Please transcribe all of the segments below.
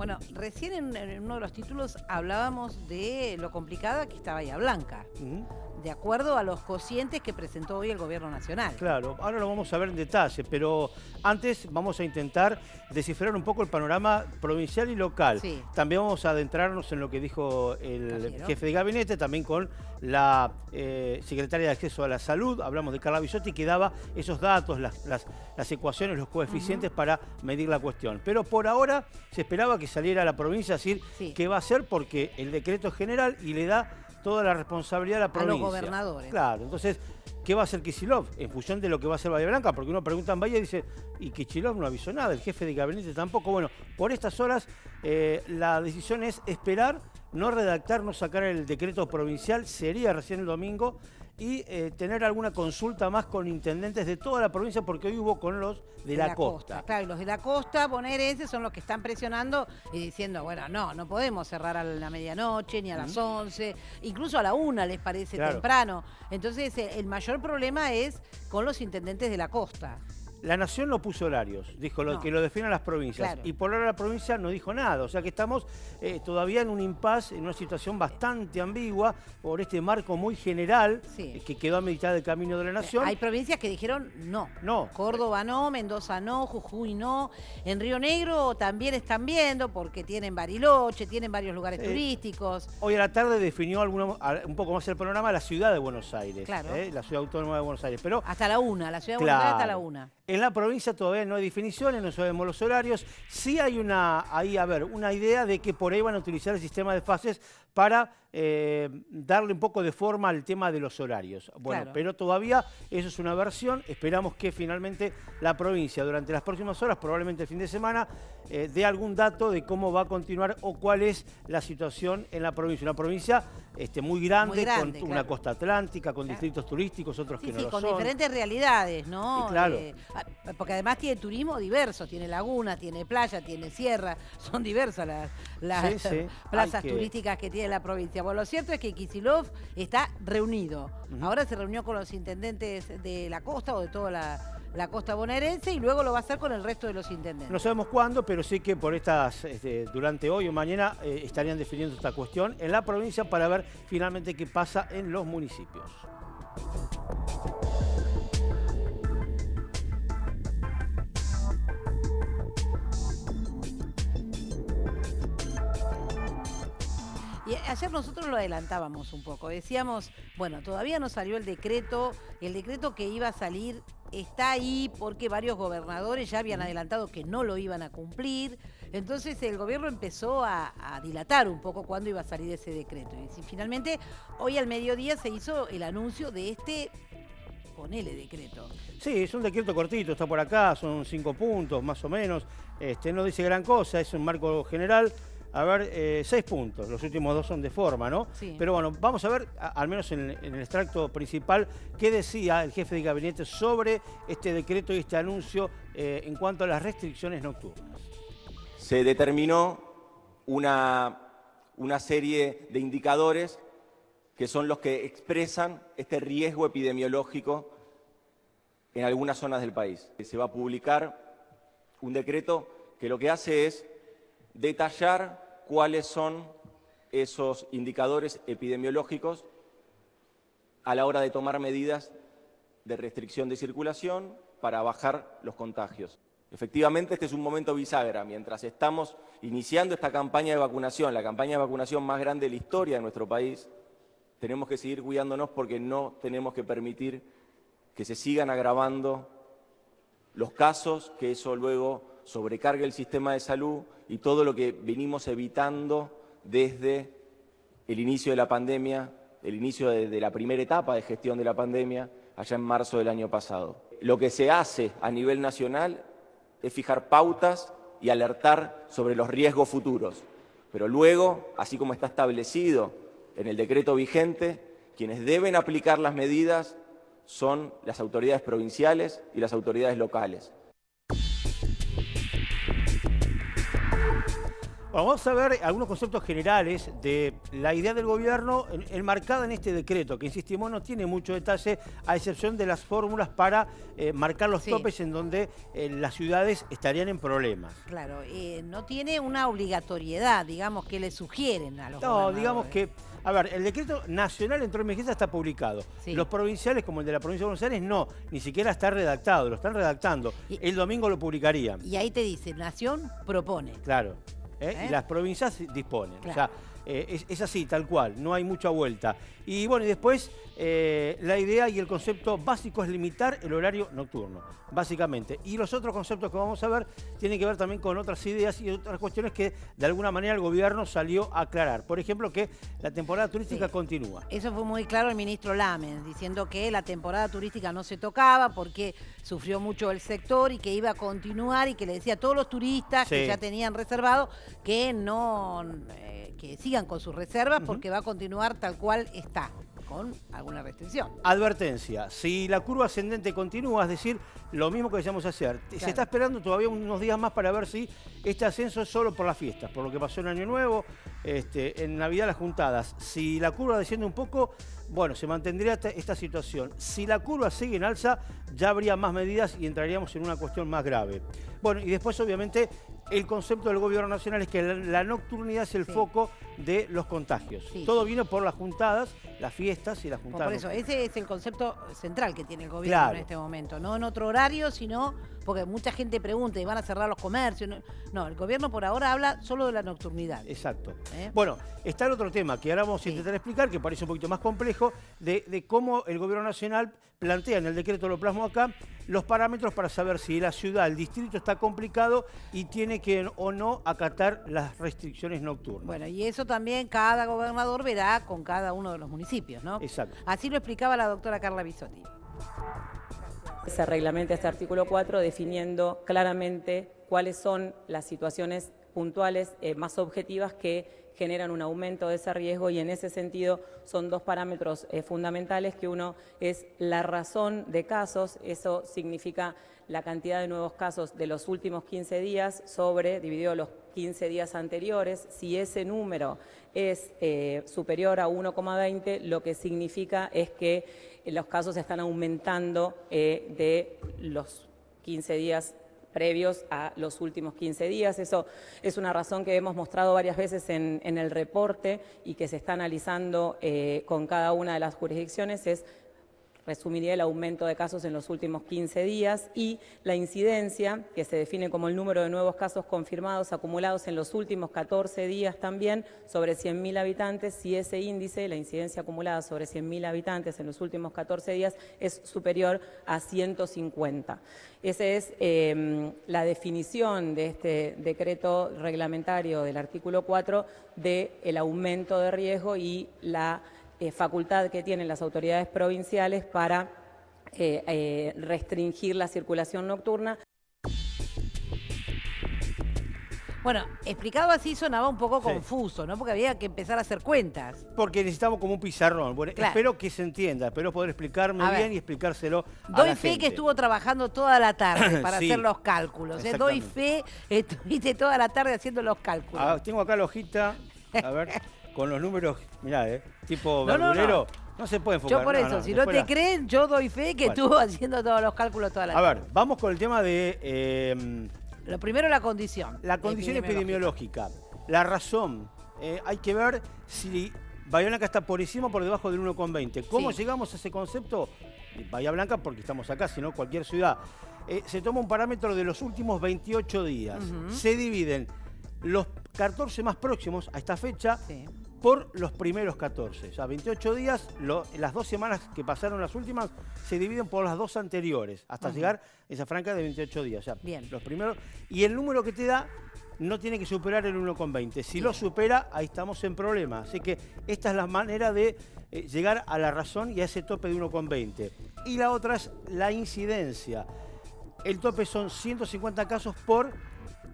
Bueno, recién en uno de los títulos hablábamos de lo complicada que está Bahía Blanca, de acuerdo a los cocientes que presentó hoy el Gobierno Nacional. Claro, ahora lo vamos a ver en detalle, pero antes vamos a intentar descifrar un poco el panorama provincial y local. Sí. También vamos a adentrarnos en lo que dijo el jefe de gabinete, también con la secretaria de Acceso a la Salud. Hablamos de Carla Bisotti, que daba esos datos, las ecuaciones, los coeficientes para medir la cuestión. Pero por ahora se esperaba que saliera a la provincia a decir qué va a hacer, porque el decreto es general y le da toda la responsabilidad a la provincia. A los gobernadores. Claro, entonces, ¿qué va a hacer Kicillof? En función de lo que va a hacer Bahía Blanca, porque uno pregunta en Bahía y dice, y Kicillof no avisó nada, el jefe de gabinete tampoco. Bueno, por estas horas la decisión es esperar, no redactar, no sacar el decreto provincial, sería recién el domingo, y tener alguna consulta más con intendentes de toda la provincia, porque hoy hubo con los de la costa. Claro, y los de la costa bonaerenses son los que están presionando y diciendo, bueno, no podemos cerrar a la medianoche, ni a las 11, incluso a la 1 les parece temprano. Entonces, el mayor problema es con los intendentes de la costa. La Nación no puso horarios, dijo que lo definan las provincias. Claro. Y por ahora la provincia no dijo nada. O sea que estamos todavía en un impasse, en una situación bastante ambigua por este marco muy general que quedó a mitad del camino de la Nación. Hay provincias que dijeron no. Córdoba no, Mendoza no, Jujuy no. En Río Negro también están viendo porque tienen Bariloche, tienen varios lugares turísticos. Hoy a la tarde definió un poco más el panorama la ciudad de Buenos Aires. Claro. La ciudad autónoma de Buenos Aires. Pero hasta la 1, la ciudad de Buenos Aires hasta la 1. En la provincia todavía no hay definiciones, no sabemos los horarios. Sí hay una idea de que por ahí van a utilizar el sistema de fases para darle un poco de forma al tema de los horarios. Bueno, pero todavía eso es una versión. Esperamos que finalmente la provincia durante las próximas horas, probablemente el fin de semana, dé algún dato de cómo va a continuar o cuál es la situación en la provincia. Una provincia muy grande con una costa atlántica, con distritos turísticos, otros que no lo son. Con diferentes realidades, ¿no? Y claro. Porque además tiene turismo diverso, tiene laguna, tiene playa, tiene sierra, son diversas las plazas turísticas que tiene la provincia. Bueno, lo cierto es que Kicillof está reunido. Ahora se reunió con los intendentes de la costa o de toda la costa bonaerense y luego lo va a hacer con el resto de los intendentes. No sabemos cuándo, pero sí que por durante hoy o mañana estarían definiendo esta cuestión en la provincia para ver finalmente qué pasa en los municipios. Y ayer nosotros lo adelantábamos un poco, decíamos, bueno, todavía no salió el decreto que iba a salir está ahí porque varios gobernadores ya habían adelantado que no lo iban a cumplir, entonces el gobierno empezó a dilatar un poco cuándo iba a salir ese decreto. Y finalmente, hoy al mediodía se hizo el anuncio de ponele decreto. Sí, es un decreto cortito, está por acá, son 5 puntos más o menos, no dice gran cosa, es un marco general. A ver, 6 puntos, los últimos 2 son de forma, ¿no? Sí. Pero bueno, vamos a ver, al menos en el extracto principal, qué decía el jefe de gabinete sobre este decreto y este anuncio en cuanto a las restricciones nocturnas. Se determinó una serie de indicadores que son los que expresan este riesgo epidemiológico en algunas zonas del país. Se va a publicar un decreto que lo que hace es detallar cuáles son esos indicadores epidemiológicos a la hora de tomar medidas de restricción de circulación para bajar los contagios. Efectivamente, este es un momento bisagra. Mientras estamos iniciando esta campaña de vacunación, la campaña de vacunación más grande de la historia de nuestro país, tenemos que seguir cuidándonos porque no tenemos que permitir que se sigan agravando los casos, que eso luego sobrecargue el sistema de salud y todo lo que venimos evitando desde el inicio de la pandemia, el inicio de la primera etapa de gestión de la pandemia, allá en marzo del año pasado. Lo que se hace a nivel nacional es fijar pautas y alertar sobre los riesgos futuros. Pero luego, así como está establecido en el decreto vigente, quienes deben aplicar las medidas son las autoridades provinciales y las autoridades locales. Bueno, vamos a ver algunos conceptos generales de la idea del gobierno enmarcada en este decreto, que insistimos no tiene mucho detalle, a excepción de las fórmulas para marcar los topes en donde las ciudades estarían en problemas. Claro, no tiene una obligatoriedad, digamos, que le sugieren a los No, gobernadores. digamos que, a ver, el decreto nacional en torno a emergencia está publicado. Sí. Los provinciales, como el de la provincia de Buenos Aires, no, ni siquiera está redactado, lo están redactando. El domingo lo publicarían. Y ahí te dice, Nación propone. Claro. Y las provincias disponen. Claro. O sea, es así, tal cual, no hay mucha vuelta. Y bueno, y después la idea y el concepto básico es limitar el horario nocturno, básicamente. Y los otros conceptos que vamos a ver tienen que ver también con otras ideas y otras cuestiones que de alguna manera el gobierno salió a aclarar. Por ejemplo, que la temporada turística continúa. Eso fue muy claro el ministro Lames, diciendo que la temporada turística no se tocaba porque sufrió mucho el sector y que iba a continuar y que le decía a todos los turistas que ya tenían reservado que no... que sigan con sus reservas porque va a continuar tal cual está, con alguna restricción. Advertencia, si la curva ascendente continúa, es decir, lo mismo que decíamos ayer, se está esperando todavía unos días más para ver si este ascenso es solo por las fiestas, por lo que pasó en Año Nuevo, en Navidad las juntadas. Si la curva desciende un poco, bueno, se mantendría esta situación. Si la curva sigue en alza, ya habría más medidas y entraríamos en una cuestión más grave. Bueno, y después obviamente el concepto del gobierno nacional es que la nocturnidad es el foco de los contagios. Todo viene por las juntadas, las fiestas y las juntadas. Por eso, ese es el concepto central que tiene el gobierno en este momento. No en otro horario, sino porque mucha gente pregunta y van a cerrar los comercios. No, el gobierno por ahora habla solo de la nocturnidad. Exacto. Bueno, está el otro tema que ahora vamos a intentar explicar, que parece un poquito más complejo, de cómo el gobierno nacional plantea en el decreto, lo plasmo acá, los parámetros para saber si la ciudad, el distrito está complicado y tiene que o no acatar las restricciones nocturnas. Bueno, y eso también cada gobernador verá con cada uno de los municipios, ¿no? Exacto. Así lo explicaba la doctora Carla Bisotti. Se reglamenta este artículo 4 definiendo claramente cuáles son las situaciones puntuales más objetivas que generan un aumento de ese riesgo y en ese sentido son dos parámetros fundamentales, que uno es la razón de casos, eso significa la cantidad de nuevos casos de los últimos 15 días dividido los 15 días anteriores. Si ese número es superior a 1,20, lo que significa es que los casos están aumentando de los 15 días previos a los últimos 15 días. Eso es una razón que hemos mostrado varias veces en el reporte y que se está analizando con cada una de las jurisdicciones. Resumiría el aumento de casos en los últimos 15 días y la incidencia, que se define como el número de nuevos casos confirmados acumulados en los últimos 14 días también, sobre 100.000 habitantes, si ese índice, la incidencia acumulada sobre 100.000 habitantes en los últimos 14 días, es superior a 150. Esa es la definición de este decreto reglamentario del artículo 4 del aumento de riesgo y la facultad que tienen las autoridades provinciales para restringir la circulación nocturna. Bueno, explicado así sonaba un poco confuso, ¿no? Porque había que empezar a hacer cuentas. Porque necesitamos como un pizarrón. Bueno, espero que se entienda, espero poder explicarme bien y explicárselo a Doy la fe gente. que estuvo trabajando toda la tarde para hacer los cálculos. Doy fe, estuviste toda la tarde haciendo los cálculos. Tengo acá la hojita, a ver, con los números, mirá, tipo verdulero. No se puede enfocar. Yo por eso, si no te creen, yo doy fe que estuvo haciendo todos los cálculos toda la tarde. A ver, vamos con el tema de... Lo primero, la condición. La condición epidemiológica. La razón. Hay que ver si Bahía Blanca está por encima o por debajo del 1,20. ¿Cómo llegamos a ese concepto? Bahía Blanca, porque estamos acá, sino cualquier ciudad. Se toma un parámetro de los últimos 28 días. Se dividen los 14 más próximos a esta fecha por los primeros 14. O sea, 28 días, las 2 semanas que pasaron las últimas, se dividen por las 2 anteriores, hasta llegar a esa franja de 28 días. O sea, los primeros. Y el número que te da no tiene que superar el 1,20. Si lo supera, ahí estamos en problema. Así que esta es la manera de llegar a la razón y a ese tope de 1,20. Y la otra es la incidencia. El tope son 150 casos por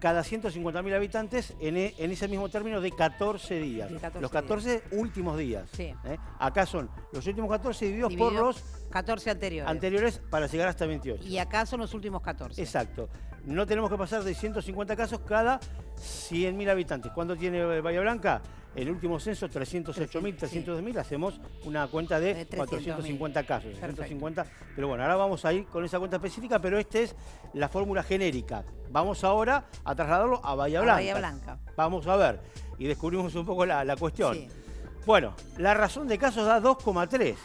cada 150.000 habitantes en ese mismo término de 14 días. De 14 los 14 últimos días. Sí. Acá son los últimos 14 divididos por los 14 anteriores para llegar hasta 28. Y acá son los últimos 14. Exacto. No tenemos que pasar de 150 casos cada 100.000 habitantes. ¿Cuánto tiene Bahía Blanca? En el último censo, 308.000, 302.000, hacemos una cuenta de 450 casos. 350, pero bueno, ahora vamos a ir con esa cuenta específica, pero esta es la fórmula genérica. Vamos ahora a trasladarlo a Bahía Blanca. Bahía Blanca. Vamos a ver, y descubrimos un poco la cuestión. Sí. Bueno, la razón de casos da 2,3,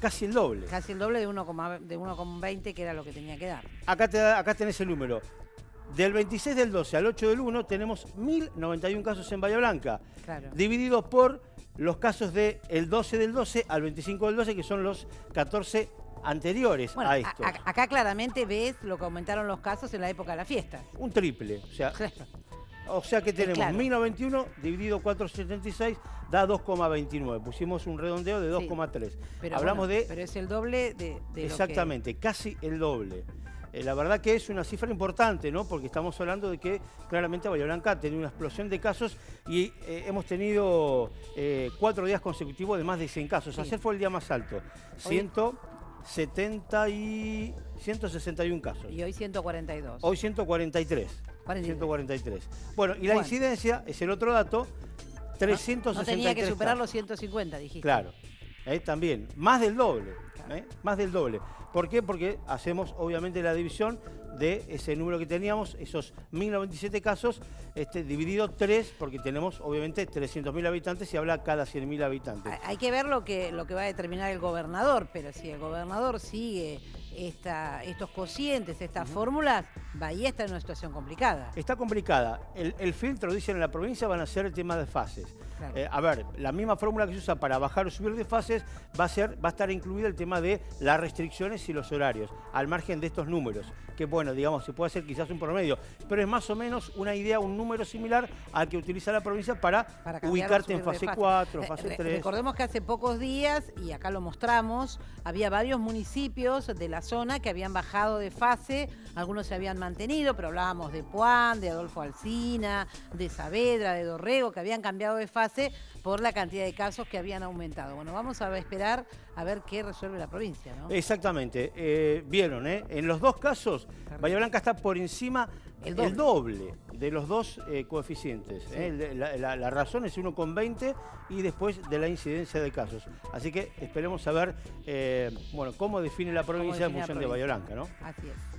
casi el doble. Casi el doble de 1,20, que era lo que tenía que dar. Acá tenés el número. Del 26 del 12 al 8 del 1 tenemos 1.091 casos en Bahía Blanca, Claro. divididos por los casos del 12 del 12 al 25 del 12, que son los 14 anteriores Bueno, a estos. acá claramente ves lo que aumentaron los casos en la época de la fiesta. Un triple, o sea que tenemos claro. 1.091 dividido 476 da 2,29. Pusimos un redondeo de 2,3. Pero Hablamos bueno, de... pero es el doble de Exactamente, casi el doble. La verdad que es una cifra importante, ¿no? Porque estamos hablando de que claramente Bahía Blanca ha tenido una explosión de casos y hemos tenido 4 días consecutivos de más de 100 casos. Sí. Ayer fue el día más alto, 161 casos. Y hoy 142. Hoy 143. 143. Bueno, y la incidencia es el otro dato, 363 No tenía que superar casos. los 150, dijiste. Claro, también, más del doble, más del doble. ¿Por qué? Porque hacemos obviamente la división de ese número que teníamos, esos 1.097 casos, dividido 3, porque tenemos obviamente 300.000 habitantes y habla cada 100.000 habitantes. Hay que ver lo que va a determinar el gobernador, pero si el gobernador sigue estos cocientes, estas fórmulas, Bahía está en una situación complicada. Está complicada. El filtro, dicen en la provincia, van a ser el tema de fases. Claro. A ver, la misma fórmula que se usa para bajar o subir de fases va a estar incluida el tema de las restricciones y los horarios, al margen de estos números, que bueno, digamos, se puede hacer quizás un promedio, pero es más o menos una idea, un número similar al que utiliza la provincia para ubicarte en fase 4, fase 3. Recordemos que hace pocos días, y acá lo mostramos, había varios municipios de la zona que habían bajado de fase, algunos se habían mantenido, pero hablábamos de Puan, de Adolfo Alsina, de Saavedra, de Dorrego, que habían cambiado de fase por la cantidad de casos que habían aumentado. Bueno, vamos a esperar a ver qué resuelve la provincia, ¿no? Exactamente. Vieron, en los dos casos, Bahía Blanca está por encima el doble de los dos coeficientes. Sí. La razón es 1,20 y después de la incidencia de casos. Así que esperemos a ver cómo define la provincia en función de Bahía Blanca, ¿no? Así es.